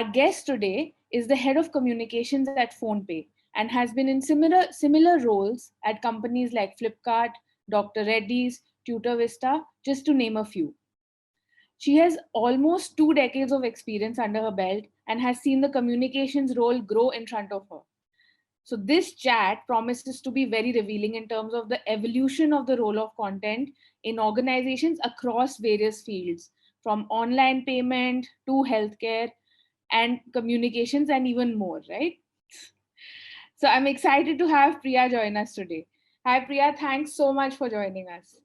Our guest today is the head of communications at PhonePe and has been in similar roles at companies like Flipkart, Dr. Reddy's, Tutor Vista, just to name a few. She has almost 2 decades of experience under her belt and has seen the communications role grow in front of her. So, this chat promises to be very revealing in terms of the evolution of the role of content in organizations across various fields, from online payment to healthcare and communications and even more, right? So, I'm excited to have Priya join us today. Hi, Priya. Thanks so much for joining us.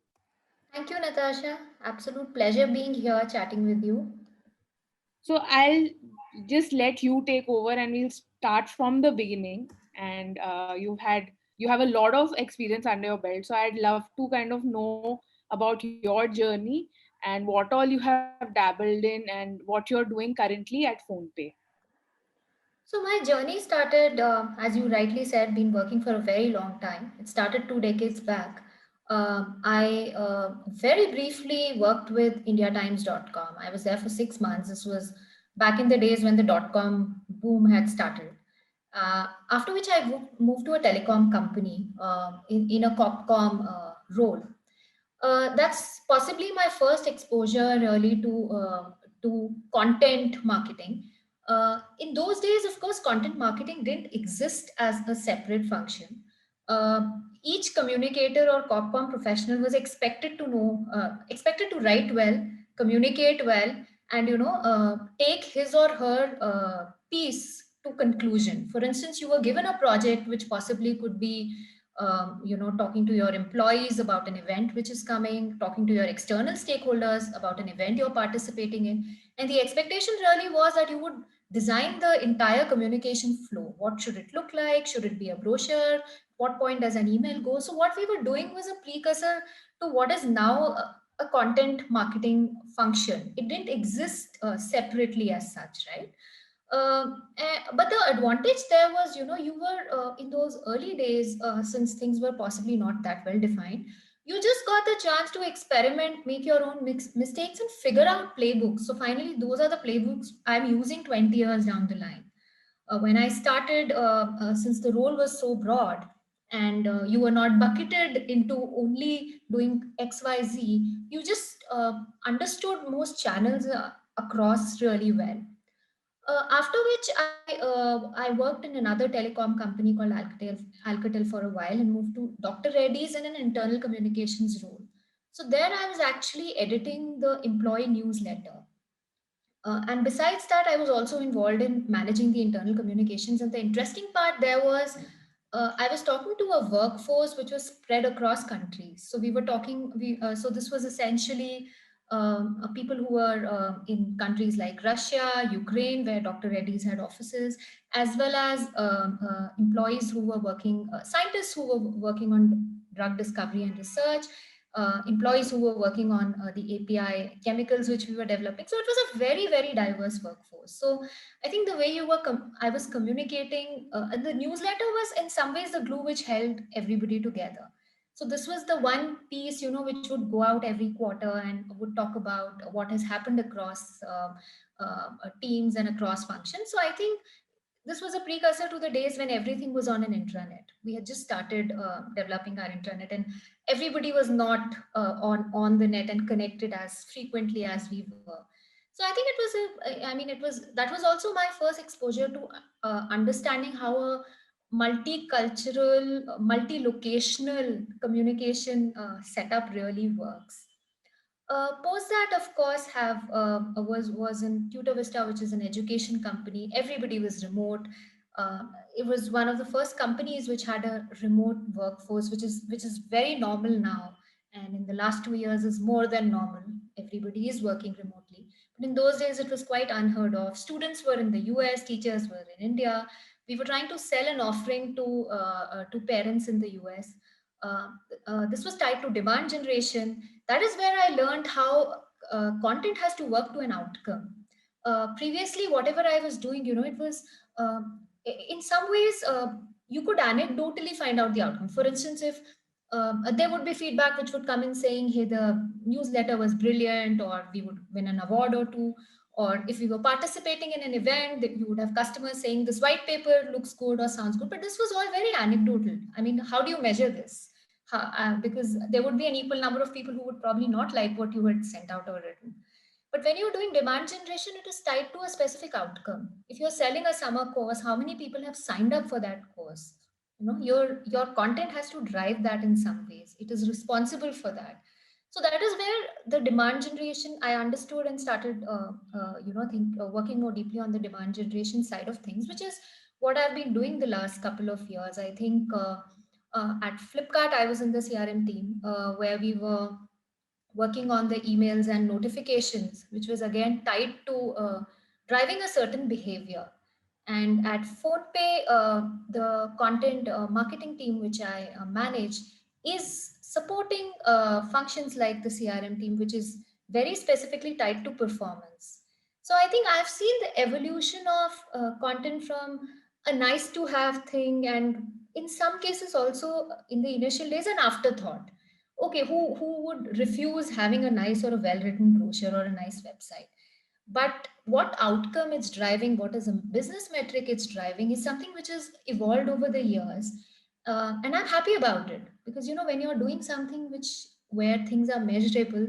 Thank you, Natasha. Absolute pleasure being here chatting with you. So, I'll just let you take over and we'll start from the beginning. And you have a lot of experience under your belt. So, I'd love to kind of know about your journey and what all you have dabbled in and what you're doing currently at PhonePe. So my journey started, as you rightly said, been working for a very long time. It started 2 decades back. I very briefly worked with IndiaTimes.com. I was there for 6 months. This was back in the days when the dot-com boom had started. After which I moved to a telecom company in a Copcom role. That's possibly my first exposure really to content marketing. In those days, of course, content marketing didn't exist as a separate function. Uh, each communicator or Copcom professional was expected to write well, communicate well, and take his or her piece to conclusion. For instance, you were given a project which possibly could be talking to your employees about an event which is coming, talking to your external stakeholders about an event you're participating in. And the expectation really was that you would design the entire communication flow. What should it look like? Should it be a brochure? What point does an email go? So, what we were doing was a precursor to what is now a content marketing function. It didn't exist separately as such, right? But the advantage there was, you were in those early days, since things were possibly not that well defined, you just got the chance to experiment, make your own mistakes, and figure out playbooks. So finally, those are the playbooks I'm using 20 years down the line. When I started, since the role was so broad and you were not bucketed into only doing XYZ, you just understood most channels across really well. After which I worked in another telecom company called Alcatel for a while and moved to Dr. Reddy's in an internal communications role. So there I was actually editing the employee newsletter. And besides that, I was also involved in managing the internal communications. And the interesting part there was I was talking to a workforce which was spread across countries. So we were talking, so this was essentially people who were in countries like Russia, Ukraine, where Dr. Reddy's had offices, as well as employees who were working, scientists who were working on drug discovery and research, employees who were working on the API chemicals which we were developing. So it was a very, very diverse workforce. So I think the way I was communicating, the newsletter was in some ways the glue which held everybody together. So this was the one piece, which would go out every quarter and would talk about what has happened across teams and across functions. So I think this was a precursor to the days when everything was on an intranet. We had just started developing our intranet, and everybody was not on the net and connected as frequently as we were. So I think it was it was that was also my first exposure to understanding how a multicultural, multi-locational communication setup really works. Post that, of course, have was in Tutor Vista, which is an education company. Everybody was remote. Uh, it was one of the first companies which had a remote workforce, which is very normal now, and in the last 2 years is more than normal. Everybody is working remotely, but in those days it was quite unheard of. Students were in the US, teachers were in India. We were trying to sell an offering to parents in the US. Uh, this was tied to demand generation. That is where I learned how content has to work to an outcome. Previously, whatever I was doing, it was in some ways you could anecdotally find out the outcome. For instance, if there would be feedback which would come in saying, "Hey, the newsletter was brilliant," or "We would win an award or two," Or if we were participating in an event, that you would have customers saying this white paper looks good or sounds good, but this was all very anecdotal. I mean, how do you measure this? Because there would be an equal number of people who would probably not like what you had sent out or written. But when you're doing demand generation, it is tied to a specific outcome. If you're selling a summer course, how many people have signed up for that course? Your content has to drive that in some ways. It is responsible for that. So that is where the demand generation I understood and started, think working more deeply on the demand generation side of things, which is what I've been doing the last couple of years. I think at Flipkart, I was in the CRM team where we were working on the emails and notifications, which was again tied to driving a certain behavior. And at PhonePe, the content marketing team, which I manage, is supporting functions like the CRM team, which is very specifically tied to performance. So I think I've seen the evolution of content from a nice to have thing, and in some cases also in the initial days, an afterthought. Okay, who would refuse having a nice or a well written brochure or a nice website? But what outcome it's driving, what is a business metric it's driving, is something which has evolved over the years. And I'm happy about it, because when you're doing something which where things are measurable,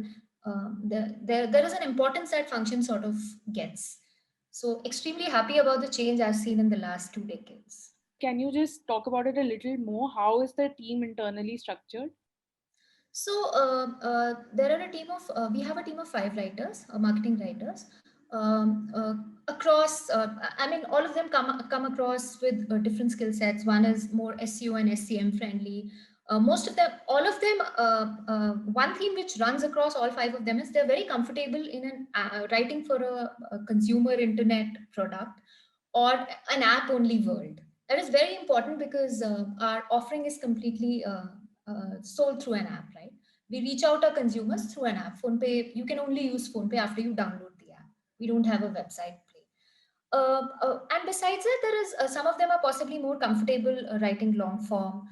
there is an importance that function sort of gets. So extremely happy about the change I've seen in the last 2 decades. Can you just talk about it a little more? How is the team internally structured? So there are a team of we have a team of 5 writers, marketing writers, across. I mean, all of them come across with different skill sets. One is more SEO and SCM friendly. Most of them, all of them, one theme which runs across all 5 of them is they're very comfortable in writing for a consumer internet product or an app only world. That is very important because our offering is completely sold through an app, right? We reach out to consumers through an app. PhonePe, you can only use PhonePe after you download the app. We don't have a website play. And besides that, there is some of them are possibly more comfortable writing long form.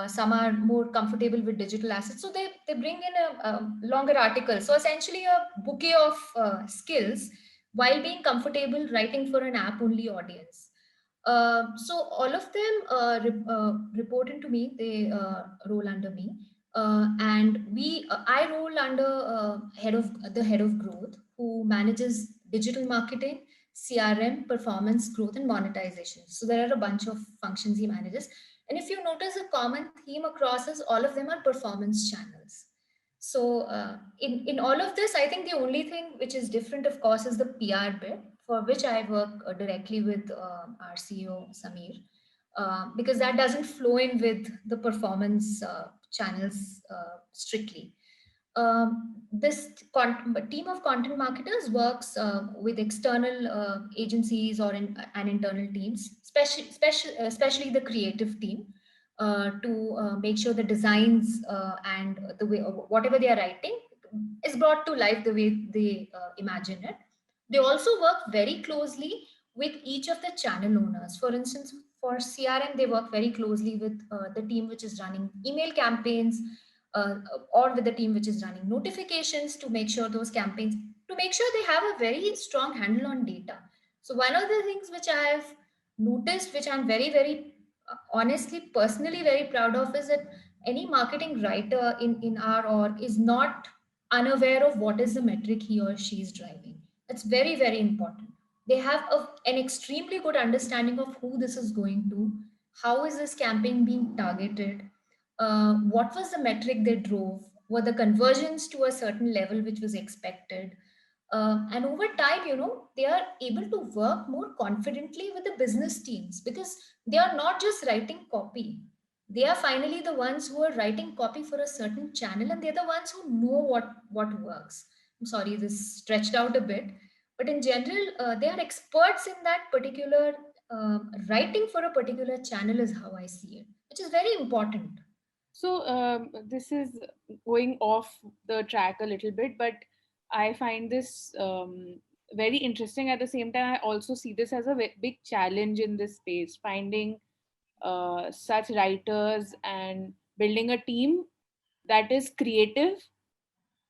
Some are more comfortable with digital assets, so they bring in a longer article. So essentially, a bouquet of skills while being comfortable writing for an app only audience. So all of them report into me. They roll under me, and I roll under head of growth, who manages digital marketing, CRM, performance, growth, and monetization. So there are a bunch of functions he manages. And if you notice, a common theme across is all of them are performance channels. So in all of this, I think the only thing which is different, of course, is the PR bit, for which I work directly with our CEO Samir, because that doesn't flow in with the performance channels strictly. This team of content marketers works with external agencies or and internal teams, especially the creative team, to make sure the designs and the way whatever they are writing is brought to life the way they imagine it. They also work very closely with each of the channel owners. For instance, for CRM, they work very closely with the team which is running email campaigns, uh, or with the team which is running notifications, to make sure those campaigns, to make sure they have a very strong handle on data. So one of the things which I have noticed, which I'm very honestly personally very proud of, is that any marketing writer in our org is not unaware of what is the metric he or she is driving. That's very important. They have an extremely good understanding of who this is going to, how is this campaign being targeted, what was the metric they drove, were the conversions to a certain level which was expected. And over time, they are able to work more confidently with the business teams, because they are not just writing copy. They are finally the ones who are writing copy for a certain channel, and they're the ones who know what works. I'm sorry, this stretched out a bit, but in general, they are experts in that particular writing for a particular channel, is how I see it, which is very important. So, this is going off the track a little bit, but I find this very interesting. At the same time, I also see this as a big challenge in this space, finding such writers and building a team that is creative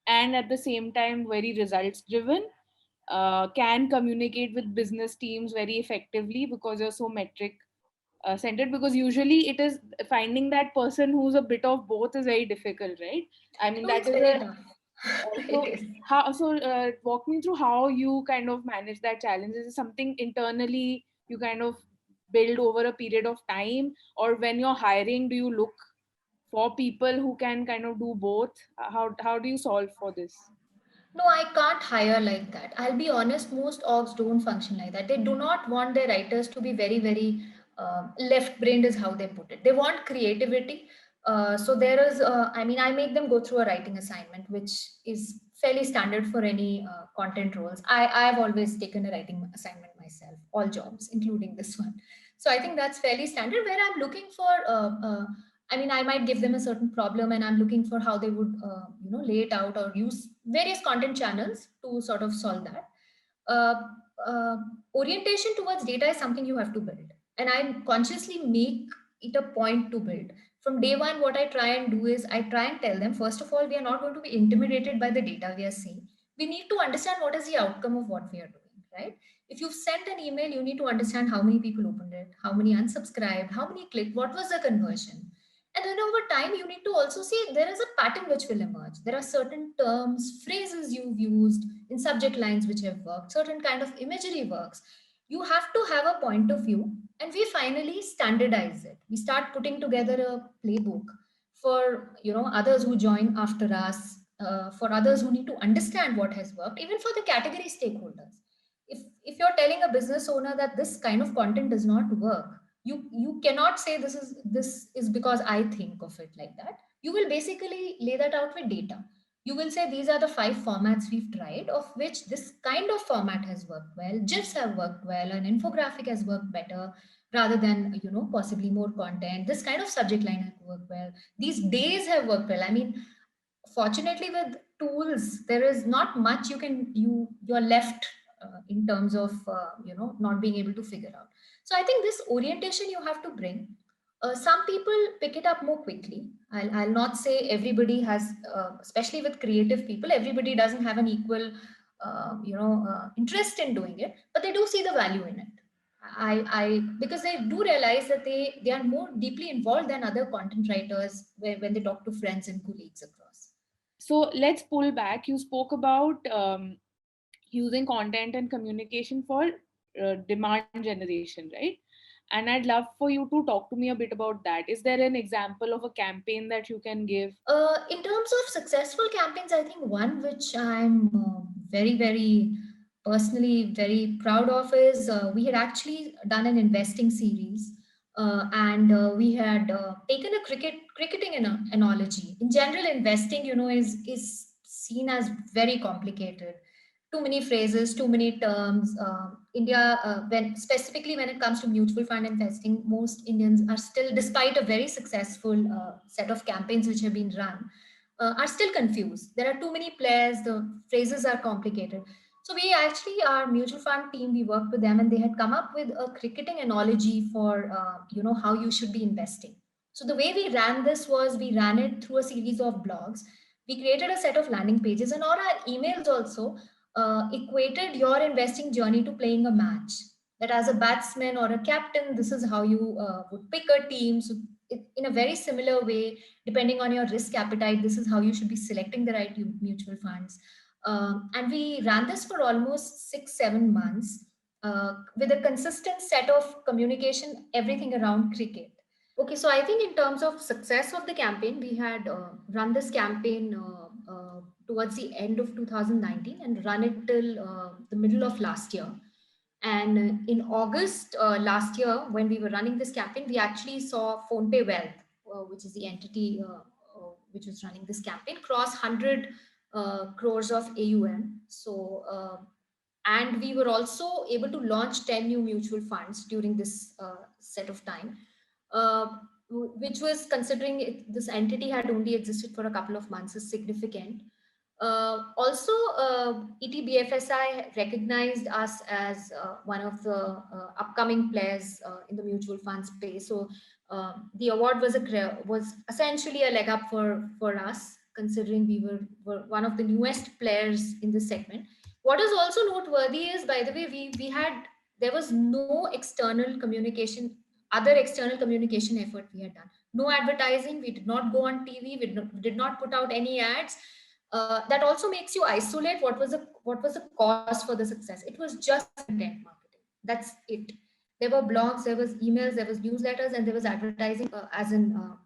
and at the same time very results driven. can communicate with business teams very effectively because you're so metric centered, because usually it is finding that person who's a bit of both is very difficult, right? I mean, No, that it's is very a tough. It so is. how so walk me through how you kind of manage that challenge. Is it something internally you kind of build over a period of time, or when you're hiring, do you look for people who can kind of do both? How do you solve for this? No, I can't hire like that. I'll be honest, most orgs don't function like that. They do not want their writers to be very, very left brained, is how they put it. They want creativity. So there is, I mean, I make them go through a writing assignment, which is fairly standard for any content roles. I've always taken a writing assignment myself, all jobs, including this one. So I think that's fairly standard where I'm looking for I mean, I might give them a certain problem, and I'm looking for how they would, lay it out or use various content channels to sort of solve that. Uh, uh, Orientation towards data is something you have to build, and I consciously make it a point to build. From day one, what I try and do is I try and tell them, first of all, we are not going to be intimidated by the data we are seeing. We need to understand what is the outcome of what we are doing, right? If you've sent an email, you need to understand how many people opened it, how many unsubscribed, how many clicked, what was the conversion. And then over time, you need to also see there is a pattern which will emerge. There are certain terms, phrases you've used in subject lines which have worked, certain kind of imagery works. You have to have a point of view, and we finally standardize it. We start putting together a playbook for others who join after us, for others who need to understand what has worked, even for the category stakeholders. If you're telling a business owner that this kind of content does not work, you cannot say this is because I think of it like that. You will basically lay that out with data. You will say these are the 5 formats we've tried, of which this kind of format has worked well, gifs have worked well, an infographic has worked better rather than possibly more content. This kind of subject line has worked well, these days have worked well. I mean, fortunately with tools there is not much you're left in terms of not being able to figure out. So I think this orientation you have to bring. Some people pick it up more quickly. I'll not say everybody has, especially with creative people, everybody doesn't have an equal interest in doing it, but they do see the value in it. I Because they do realize that they are more deeply involved than other content writers when they talk to friends and colleagues across. So let's pull back. You spoke about using content and communication for demand generation, right? And I'd love for you to talk to me a bit about that. Is there an example of a campaign that you can give? In terms of successful campaigns, I think one which I'm very, very personally very proud of is we had actually done an investing series, and we had taken a cricketing analogy. In general, investing, is seen as very complicated. Too many phrases, too many terms. India, when specifically when it comes to mutual fund investing, most Indians are still, despite a very successful set of campaigns which have been run, are still confused. There are too many players. The phrases are complicated. So we actually, our mutual fund team, we worked with them, and they had come up with a cricketing analogy for how you should be investing. So the way we ran this was we ran it through a series of blogs. We created a set of landing pages, and all our emails also equated your investing journey to playing a match. That as a batsman or a captain, this is how you would pick a team. So in a very similar way, depending on your risk appetite, this is how you should be selecting the right mutual funds. And we ran this for almost 6 7 months with a consistent set of communication, everything around cricket. Okay, so I think in terms of success of the campaign, we had run this campaign towards the end of 2019 and run it till the middle of last year. And in August last year, when we were running this campaign, we actually saw PhonePe Wealth, which is the entity which was running this campaign, cross 100 crores of AUM. So, and we were also able to launch 10 new mutual funds during this set of time, uh, which was, considering this entity had only existed for a couple of months, is significant. Also, ETBFSI recognized us as one of the upcoming players in the mutual fund space. So the award was essentially a leg up for us, considering we were one of the newest players in this segment. What is also noteworthy is, by the way, we had, there was no external communication, other external communication effort we had done. No advertising. We did not go on TV. We did not put out any ads. That also makes you isolate what was the cause for the success. It was just content marketing. That's it. There were blogs, there was emails, there was newsletters, and there was advertising, as in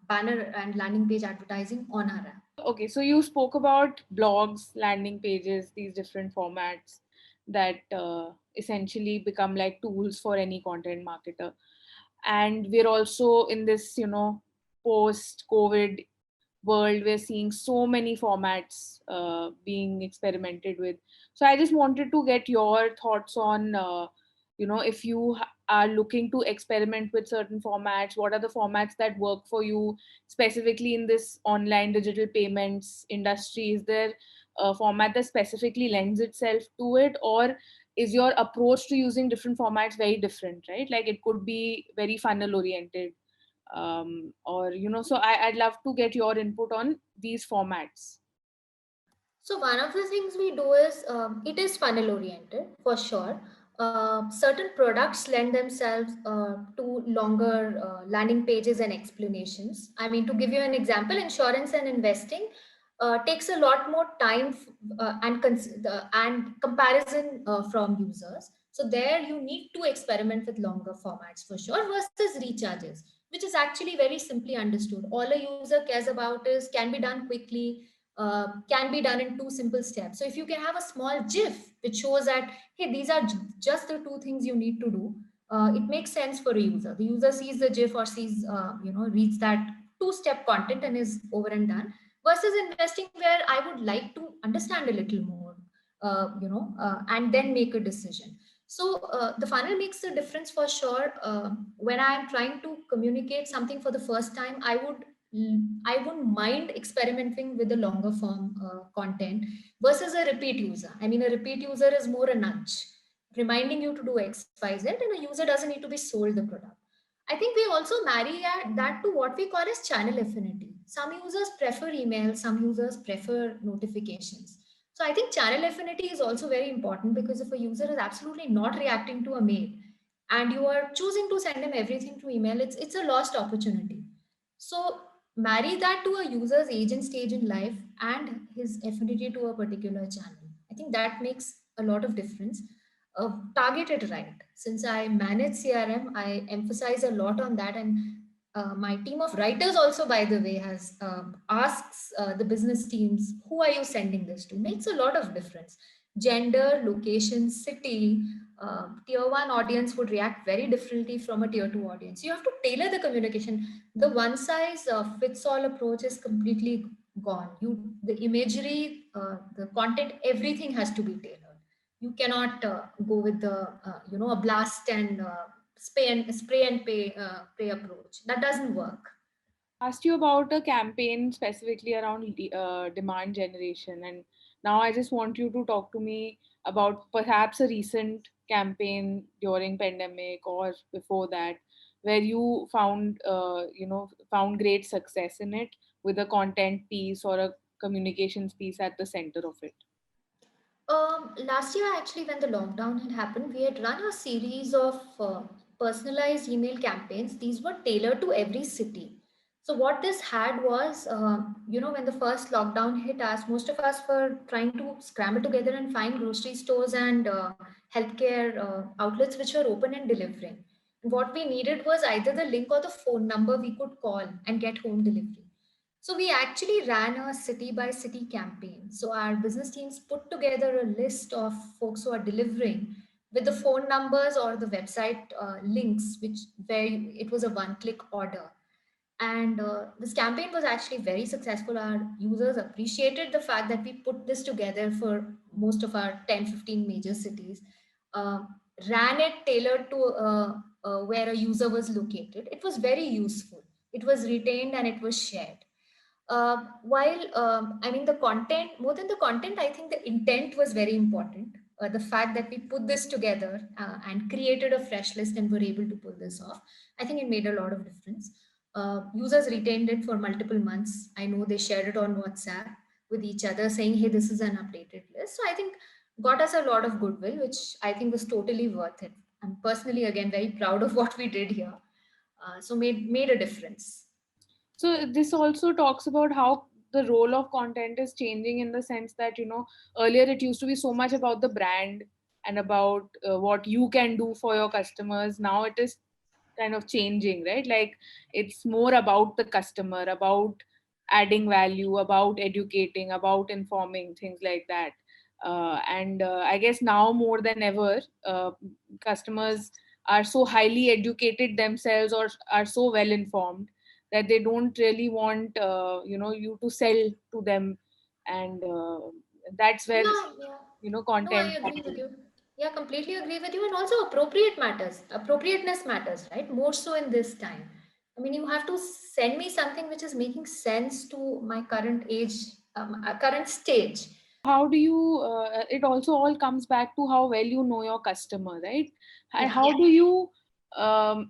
banner and landing page advertising on our app. Okay, so you spoke about blogs, landing pages, these different formats that essentially become like tools for any content marketer. And we're also in this, post COVID world, we're seeing so many formats being experimented with. So I just wanted to get your thoughts on, if you are looking to experiment with certain formats, what are the formats that work for you specifically in this online digital payments industry? Is there a format that specifically lends itself to it, or is your approach to using different formats very different, right? Like it could be very funnel oriented, or so I'd love to get your input on these formats. So one of the things we do is, it is funnel oriented for sure. Certain products lend themselves to longer landing pages and explanations. I mean, to give you an example, insurance and investing takes a lot more time and comparison from users. So there you need to experiment with longer formats for sure versus recharges, which is actually very simply understood. All a user cares about is can be done quickly, can be done in two simple steps. So if you can have a small GIF which shows that, hey, these are just the two things you need to do, it makes sense for a user. The user sees the GIF or sees, reads that two-step content and is over and done. Versus investing, where I would like to understand a little more, and then make a decision. So the funnel makes a difference for sure. When I am trying to communicate something for the first time, I wouldn't mind experimenting with the longer form content versus a repeat user. I mean, a repeat user is more a nudge, reminding you to do XYZ, and a user doesn't need to be sold the product. I think we also marry that to what we call as channel affinity. Some users prefer email, some users prefer notifications. So I think channel affinity is also very important, because if a user is absolutely not reacting to a mail and you are choosing to send him everything through email, it's a lost opportunity. So marry that to a user's age and stage in life and his affinity to a particular channel. I think that makes a lot of difference. Target it right. Since I manage CRM, I emphasize a lot on that. And my team of writers also, by the way, has asks the business teams, who are you sending this to? Makes a lot of difference. Gender, location, city, tier one audience would react very differently from a tier two audience. You have to tailor the communication. The one size fits all approach is completely gone. The imagery, the content, everything has to be tailored. You cannot go with the a blast and spray and pray approach. That doesn't work. Asked you about a campaign specifically around demand generation, and now I just want you to talk to me about perhaps a recent campaign during pandemic or before that, where you found great success in it, with a content piece or a communications piece at the center of it. Last year, actually, when the lockdown had happened, we had run a series of personalized email campaigns. These were tailored to every city. So, what this had was, when the first lockdown hit us, most of us were trying to scramble together and find grocery stores and healthcare outlets which were open and delivering. What we needed was either the link or the phone number we could call and get home delivery. So we actually ran a city by city campaign. So our business teams put together a list of folks who are delivering with the phone numbers or the website links, which where it was a one-click order. And this campaign was actually very successful. Our users appreciated the fact that we put this together for most of our 10, 15 major cities. Uh, Ran it tailored to where a user was located. It was very useful. It was retained and it was shared. While I mean, the content, more than the content, I think the intent was very important. The fact that we put this together and created a fresh list and were able to pull this off, I think it made a lot of difference. Users retained it for multiple months. I know they shared it on WhatsApp with each other saying, hey, this is an updated list. So I think got us a lot of goodwill, which I think was totally worth it. I'm personally again very proud of what we did here. So made a difference. So this also talks about how the role of content is changing, in the sense that, earlier it used to be so much about the brand and about what you can do for your customers. Now it is kind of changing, right? Like, it's more about the customer, about adding value, about educating, about informing, things like that. And I guess now more than ever, customers are so highly educated themselves, or are so well informed, that they don't really want you to sell to them. And that's where, Yeah, yeah. No, I content agree comes with in. you. Yeah, completely agree with you. And also appropriate matters. Appropriateness matters, right? More so in this time. I mean, you have to send me something which is making sense to my current age, current stage. How do you it also all comes back to how well you know your customer, right? And Yeah. how do you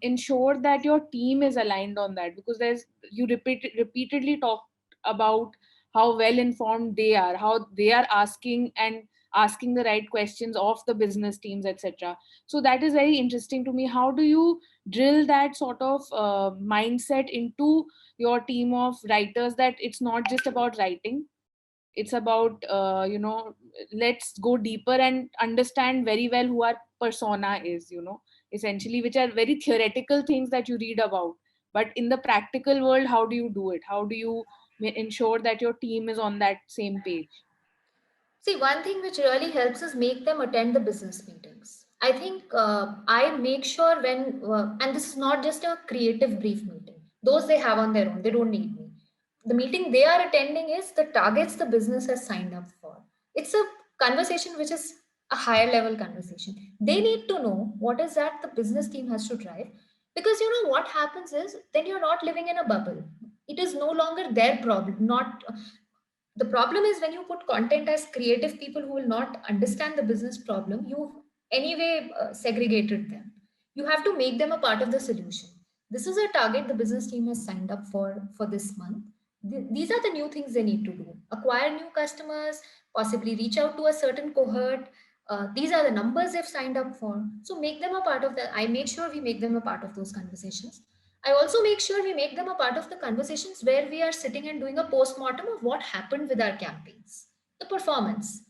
ensure that your team is aligned on that? Because you repeatedly talk about how well informed they are, how they are asking the right questions of the business teams, etc. So that is very interesting to me. How do you drill that sort of mindset into your team of writers, that it's not just about writing, it's about let's go deeper and understand very well who our persona is, essentially, which are very theoretical things that you read about, but in the practical world, how do you do it? How do you ensure that your team is on that same page? See, one thing which really helps is make them attend the business meetings. I think I make sure and this is not just a creative brief meeting, those they have on their own, they don't need me. The meeting they are attending is the targets the business has signed up for. It's a conversation which is a higher level conversation. They need to know what is that the business team has to drive. Because you know what happens is then you're not living in a bubble. It is no longer their problem, not the problem is when you put content as creative people who will not understand the business problem, you've anyway segregated them. You have to make them a part of the solution. This is a target the business team has signed up for this month. These are the new things they need to do: acquire new customers, possibly reach out to a certain cohort. These are the numbers they've signed up for. So make them a part of that. I made sure we make them a part of those conversations. I also make sure we make them a part of the conversations where we are sitting and doing a post-mortem of what happened with our campaigns, the performance.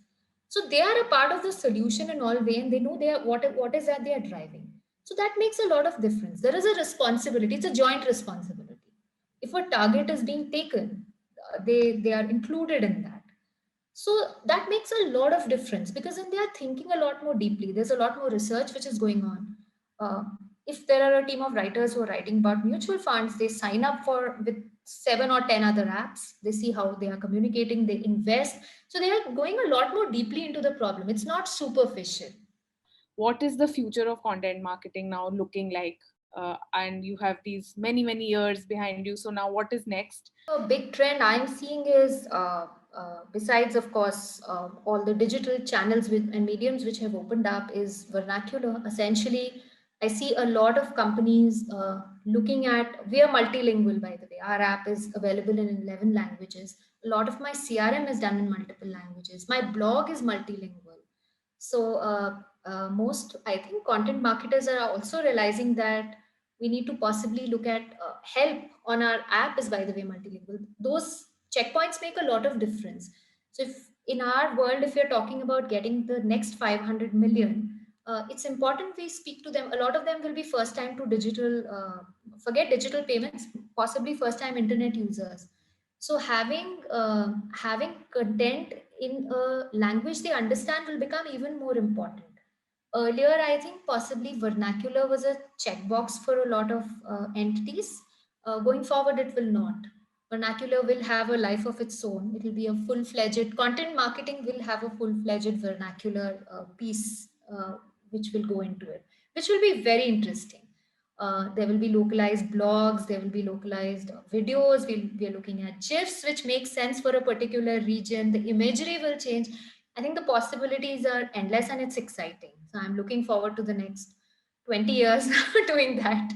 So they are a part of the solution in all way, and they know they are what is that they are driving. So that makes a lot of difference. There is a responsibility. It's a joint responsibility. If a target is being taken, they are included in that. So that makes a lot of difference because then they are thinking a lot more deeply. There's a lot more research which is going on. Uh, if there are a team of writers who are writing about mutual funds, they sign up for with 7 or 10 other apps. They see how they are communicating, they invest. So they are going a lot more deeply into the problem. It's not superficial. What is the future of content marketing now looking like? And you have these many years behind you, so now what is next? A big trend I'm seeing is, besides, of course, all the digital channels and mediums which have opened up, is vernacular. Essentially, I see a lot of companies looking at. We are multilingual, by the way. Our app is available in 11 languages. A lot of my CRM is done in multiple languages. My blog is multilingual. So, most, I think, content marketers are also realizing that we need to possibly look at help on our app is, by the way, multilingual. Those checkpoints make a lot of difference. So if in our world, if you're talking about getting the next 500 million, it's important we speak to them. A lot of them will be first time to digital, forget digital payments, possibly first time internet users. So having content in a language they understand will become even more important. Earlier, I think possibly vernacular was a checkbox for a lot of entities. Going forward, it will not. Vernacular will have a life of its own. It will be a full fledged content marketing, will have a full fledged vernacular piece which will go into it, which will be very interesting. There will be localized blogs, there will be localized videos. We are looking at GIFs, which make sense for a particular region. The imagery will change. I think the possibilities are endless and it's exciting. So I'm looking forward to the next 20 years doing that.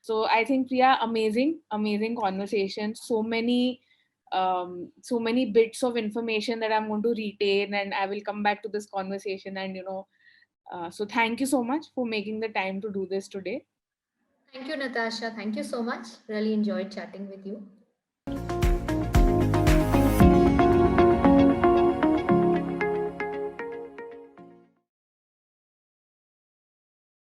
So I think, Priya, amazing conversation. So many so many bits of information that I'm going to retain, and I will come back to this conversation. And so thank you so much for making the time to do this today. Thank you, Natasha. Thank you so much. Really enjoyed chatting with you.